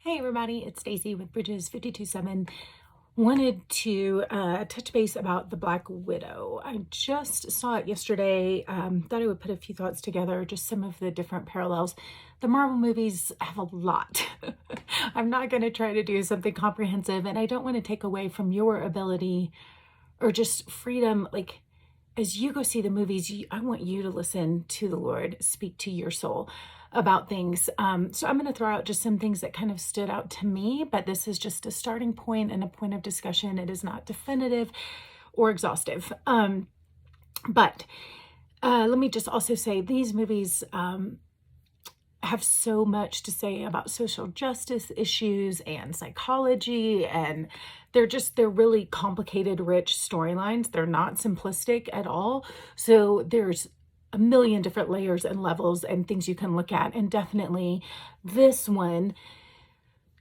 Hey everybody, it's Stacey with Bridges 527. Wanted to touch base about the Black Widow. I just saw it yesterday. Thought I would put a few thoughts together, just some of the different parallels. The Marvel movies have a lot. I'm not going to try to do something comprehensive, and I don't want to take away from your ability or just freedom. Like, as you go see the movies, I want you to listen to the Lord speak to your soul about things. So I'm going to throw out just some things that kind of stood out to me, but this is just a starting point and a point of discussion. It is not definitive or exhaustive. But let me just also say these movies have so much to say about social justice issues and psychology, and they're really complicated, rich storylines. They're not simplistic at all. So there's a million different layers and levels and things you can look at. And definitely this one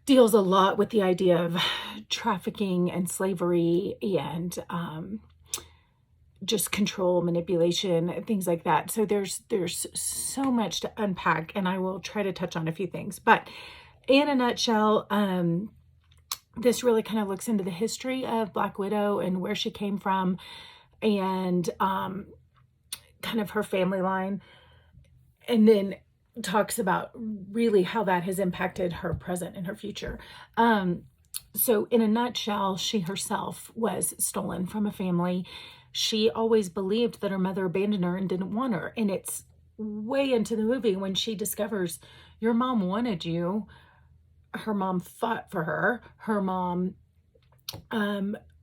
deals a lot with the idea of trafficking and slavery and just control, manipulation, things like that. So there's so much to unpack, and I will try to touch on a few things. But in a nutshell, this really kind of looks into the history of Black Widow and where she came from, and kind of her family line, and then talks about really how that has impacted her present and her future. So in a nutshell, she herself was stolen from a family. She always believed that her mother abandoned her and didn't want her. And it's way into the movie when she discovers your mom wanted you. Her mom fought for her. Her mom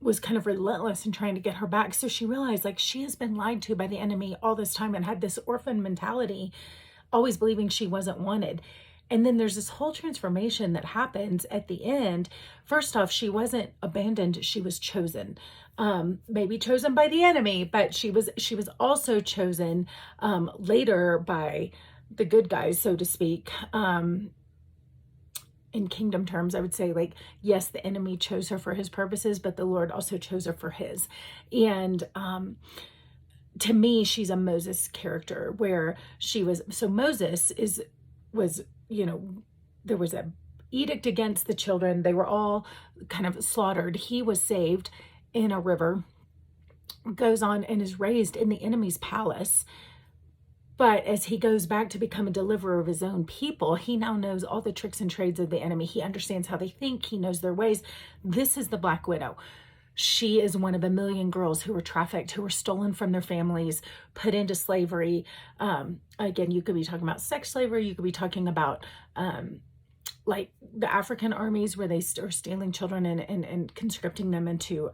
was kind of relentless in trying to get her back. So she realized, like, she has been lied to by the enemy all this time and had this orphan mentality, always believing she wasn't wanted. And then there's this whole transformation that happens at the end. First off, she wasn't abandoned, she was chosen. Maybe chosen by the enemy, but she was also chosen later by the good guys, so to speak. In kingdom terms, I would say, like, yes, the enemy chose her for his purposes, but the Lord also chose her for his. And to me, she's a Moses character, where she was, so Moses was, there was a edict against the children. They were all kind of slaughtered. He was saved in a river, goes on and is raised in the enemy's palace. But as he goes back to become a deliverer of his own people, he now knows all the tricks and trades of the enemy. He understands how they think. He knows their ways. This is the Black Widow. She is one of a million girls who were trafficked, who were stolen from their families, put into slavery. Again, you could be talking about sex slavery. You could be talking about like the African armies, where they are stealing children and conscripting them into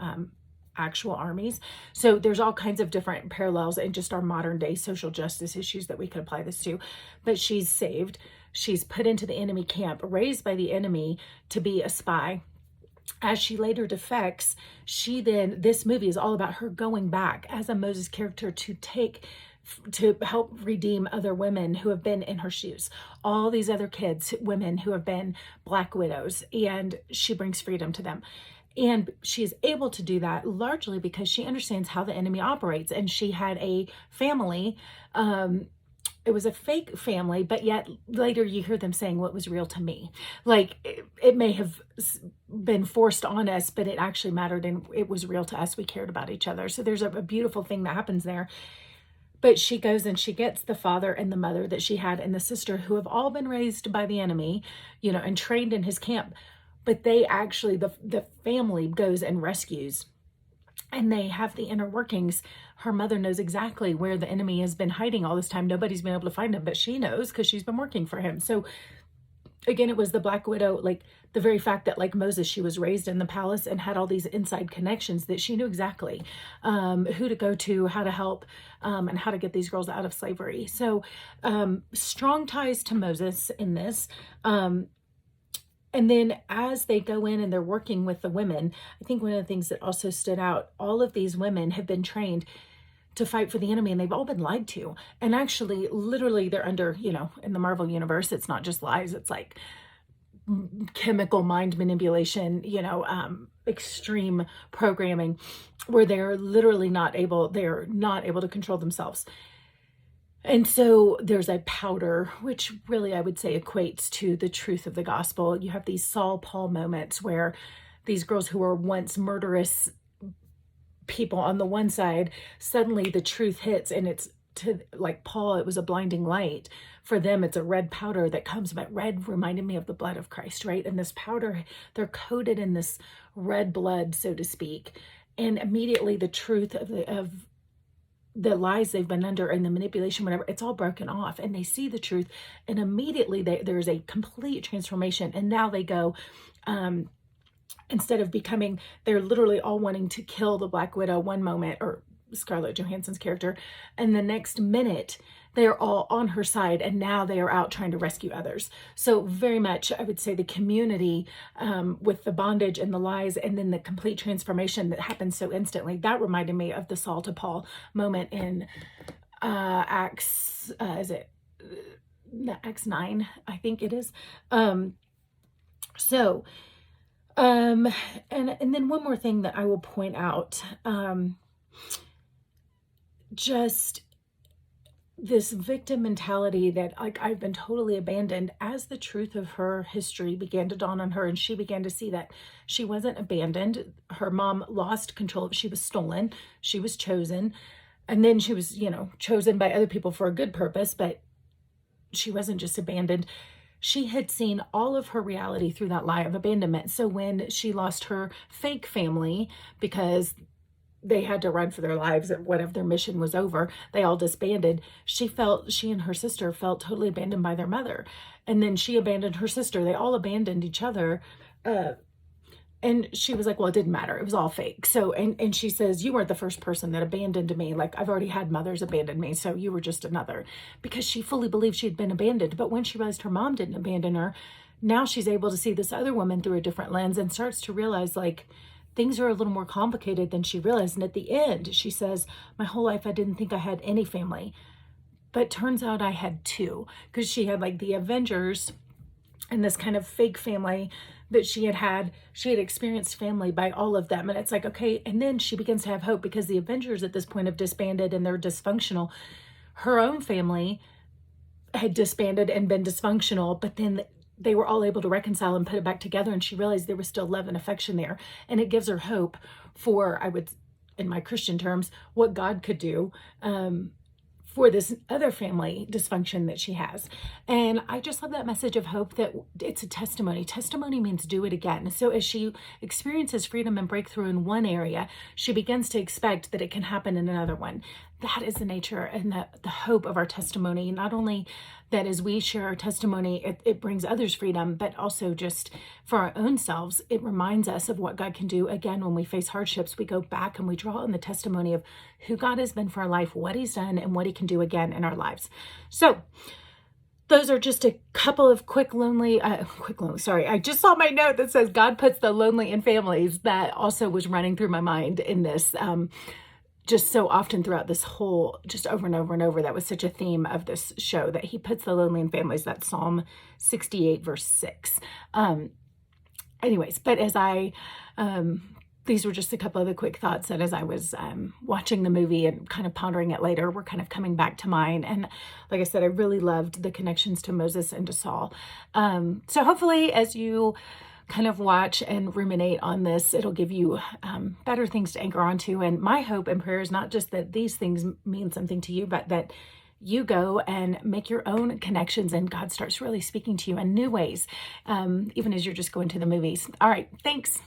actual armies. So there's all kinds of different parallels in just our modern day social justice issues that we could apply this to. But she's saved. She's put into the enemy camp, raised by the enemy to be a spy. As she later defects, this movie is all about her going back as a Moses character to help redeem other women who have been in her shoes. All these other kids, women who have been Black widows, and she brings freedom to them. And she's able to do that largely because she understands how the enemy operates. And she had a family. It was a fake family, but yet later you hear them saying, what was real to me? Like, it may have been forced on us, but it actually mattered and it was real to us. We cared about each other. So there's a beautiful thing that happens there. But she goes and she gets the father and the mother that she had and the sister, who have all been raised by the enemy, and trained in his camp. But they actually, the family goes and rescues, and they have the inner workings. Her mother knows exactly where the enemy has been hiding all this time. Nobody's been able to find him, but she knows because she's been working for him. So again, it was the Black Widow, like the very fact that, like Moses, she was raised in the palace and had all these inside connections, that she knew exactly who to go to, how to help, and how to get these girls out of slavery. So strong ties to Moses in this. And then as they go in and they're working with the women, I think one of the things that also stood out, all of these women have been trained to fight for the enemy, and they've all been lied to. And actually, literally, they're under, in the Marvel universe, it's not just lies, it's like chemical mind manipulation, extreme programming, where they're not able to control themselves. And so there's a powder, which really I would say equates to the truth of the gospel. You have these Saul Paul moments where these girls who were once murderous people on the one side, suddenly the truth hits, and it's to, like Paul, it was a blinding light. For them, it's a red powder that comes, but red reminded me of the blood of Christ, right? And this powder, they're coated in this red blood, so to speak. And immediately the truth of the lies they've been under and the manipulation, whatever, it's all broken off, and they see the truth, and immediately there's a complete transformation. And now they go, instead of becoming, they're literally all wanting to kill the Black Widow one moment, or Scarlett Johansson's character, and the next minute they're all on her side, and now they are out trying to rescue others. So very much, I would say, the community with the bondage and the lies, and then the complete transformation that happens so instantly. That reminded me of the Saul to Paul moment in Acts, is it Acts 9? I think it is. And then one more thing that I will point out, just this victim mentality that, like, I've been totally abandoned, as the truth of her history began to dawn on her, and she began to see that she wasn't abandoned. Her mom lost control. She was stolen. She was chosen. And then she was, chosen by other people for a good purpose, but she wasn't just abandoned. She had seen all of her reality through that lie of abandonment. So when she lost her fake family because they had to run for their lives and whatever their mission was over, they all disbanded. She and her sister felt totally abandoned by their mother. And then she abandoned her sister. They all abandoned each other. And she was like, well, it didn't matter. It was all fake. So, and she says, you weren't the first person that abandoned me. Like, I've already had mothers abandon me. So you were just another, because she fully believed she'd been abandoned. But when she realized her mom didn't abandon her, now she's able to see this other woman through a different lens, and starts to realize, like, things are a little more complicated than she realized. And at the end, she says, my whole life, I didn't think I had any family, but turns out I had two, because she had, like, the Avengers and this kind of fake family that she had experienced family by all of them. And it's like, okay. And then she begins to have hope, because the Avengers at this point have disbanded and they're dysfunctional. Her own family had disbanded and been dysfunctional, but then they were all able to reconcile and put it back together. And she realized there was still love and affection there. And it gives her hope for, I would, in my Christian terms, what God could do for this other family dysfunction that she has. And I just love that message of hope, that it's a testimony. Testimony means do it again. So as she experiences freedom and breakthrough in one area, she begins to expect that it can happen in another one. That is the nature and the hope of our testimony. Not only that as we share our testimony, it brings others freedom, but also just for our own selves, it reminds us of what God can do. Again, when we face hardships, we go back and we draw on the testimony of who God has been for our life, what he's done, and what he can do again in our lives. So those are just a couple of sorry. I just saw my note that says God puts the lonely in families. That also was running through my mind in this, just so often throughout this whole, just over and over and over. That was such a theme of this show, that he puts the lonely in families. That's Psalm 68 verse 6. Anyways, but as these were just a couple of the quick thoughts that as I was watching the movie and kind of pondering it later, were kind of coming back to mine. And like I said, I really loved the connections to Moses and to Saul. So hopefully as you kind of watch and ruminate on this, it'll give you better things to anchor onto. And my hope and prayer is not just that these things mean something to you, but that you go and make your own connections and God starts really speaking to you in new ways, even as you're just going to the movies. All right, thanks.